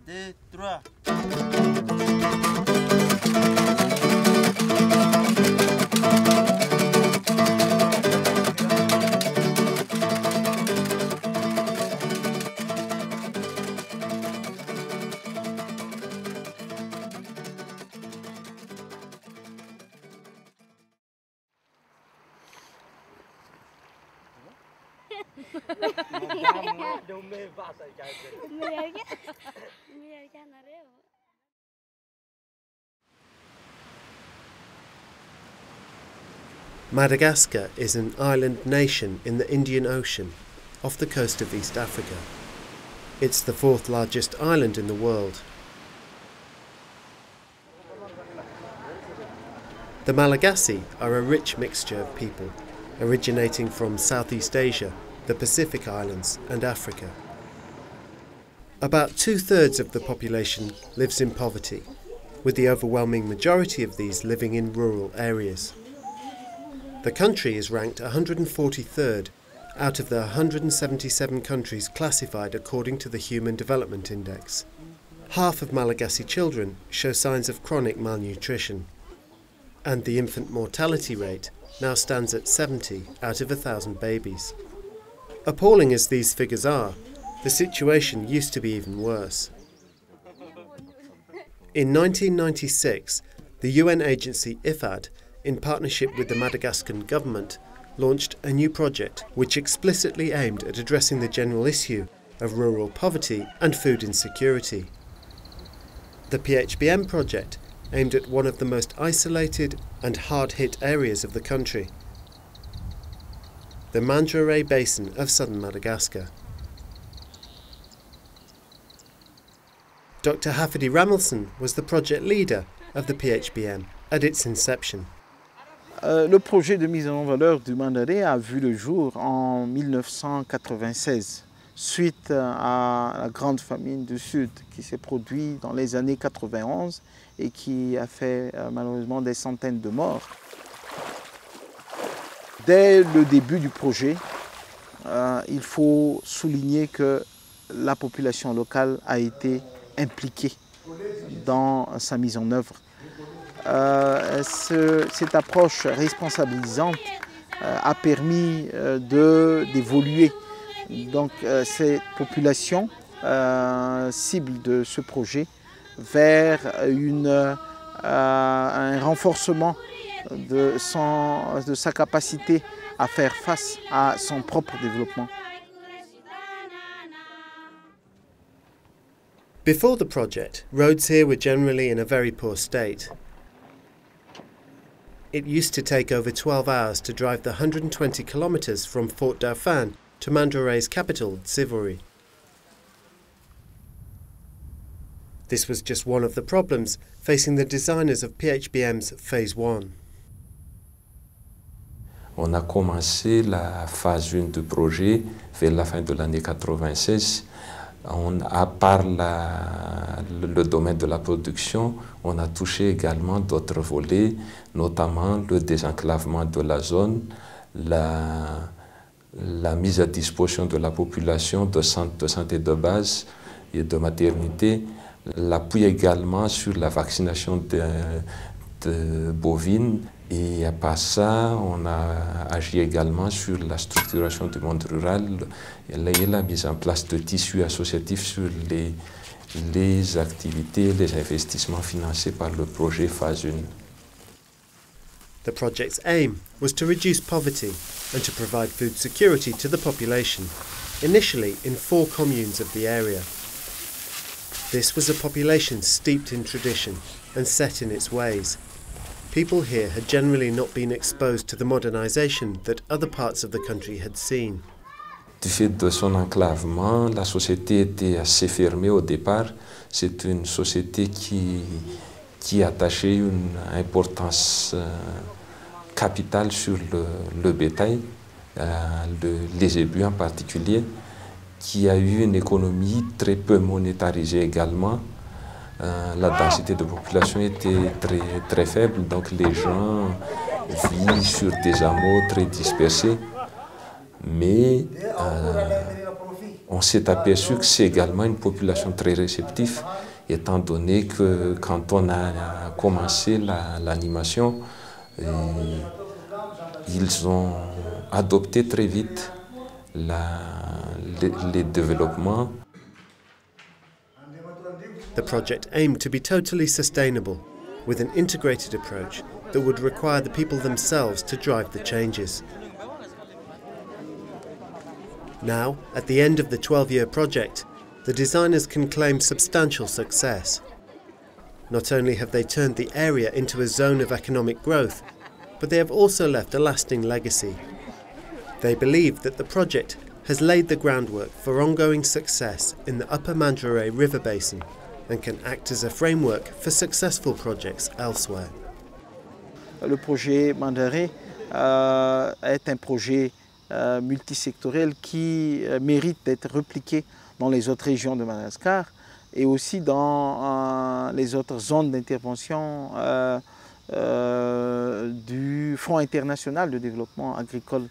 2, 3. Madagascar is an island nation in the Indian Ocean, off the coast of East Africa. It's the fourth largest island in the world. The Malagasy are a rich mixture of people, originating from Southeast Asia, the Pacific Islands and Africa. About 2/3 of the population lives in poverty, with the overwhelming majority of these living in rural areas. The country is ranked 143rd out of the 177 countries classified according to the Human Development Index. Half of Malagasy children show signs of chronic malnutrition, and the infant mortality rate now stands at 70 out of 1,000 babies. Appalling as these figures are, the situation used to be even worse. In 1996, the UN agency IFAD, in partnership with the Madagascan government, launched a new project which explicitly aimed at addressing the general issue of rural poverty and food insecurity. The PHBM project aimed at one of the most isolated and hard-hit areas of the country, the Mandjare Basin of southern Madagascar. Dr. Hafidi Ramelson was the project leader of the PHBM at its inception. Le projet de mise en valeur du Mandjare a vu le jour en 1996, suite à la grande famine du Sud qui s'est produite dans les années 91 et qui a fait malheureusement des centaines de morts. Dès le début du projet, il faut souligner que la population locale a été impliquée dans sa mise en œuvre. Cette approche responsabilisante a permis d'évoluer. Donc cette population cible de ce projet vers un renforcement de sa capacité à faire face à son propre développement. Before the project, roads here were generally in a very poor state. It used to take over 12 hours to drive the 120 kilometres from Fort Dauphin to Mandjare's capital, Tsivory. This was just one of the problems facing the designers of PHBM's Phase 1. On a commencé la phase 1 du projet vers la fin de l'année 96. À part le domaine de la production, on a touché également d'autres volets, notamment le désenclavement de la zone, la mise à disposition de la population de centres de santé de base et de maternité, l'appui également sur la vaccination de bovines. Et à part ça, on a agi également sur la structuration du monde rural et la mise en place de tissus associatifs sur les activités, les investissements financés par le projet Phase 1. The project's aim was to reduce poverty and to provide food security to the population, initially in 4 communes of the area. This was a population steeped in tradition and set in its ways. People here had generally not been exposed to the modernisation that other parts of the country had seen. Du fait de son enclavement, la société était assez fermée au départ. C'est une société qui attachait une importance capitale sur le bétail, les ébus en particulier, qui a eu une économie très peu monétarisée également. La densité de population était très faible, donc les gens vivent sur des hameaux très dispersés. Mais On s'est aperçu que c'est également une population très réceptive, étant donné que quand on a commencé l'animation, ils ont adopté très vite les développements. The project aimed to be totally sustainable, with an integrated approach that would require the people themselves to drive the changes. Now, at the end of the 12-year project, the designers can claim substantial success. Not only have they turned the area into a zone of economic growth, but they have also left a lasting legacy. They believe that the project has laid the groundwork for ongoing success in the Upper Mandara River Basin and can act as a framework for successful projects elsewhere. Le projet Mandara est un projet multisectoriel qui mérite d'être repliqué dans les autres régions de Madagascar et aussi dans les autres zones d'intervention du Fonds international de développement agricole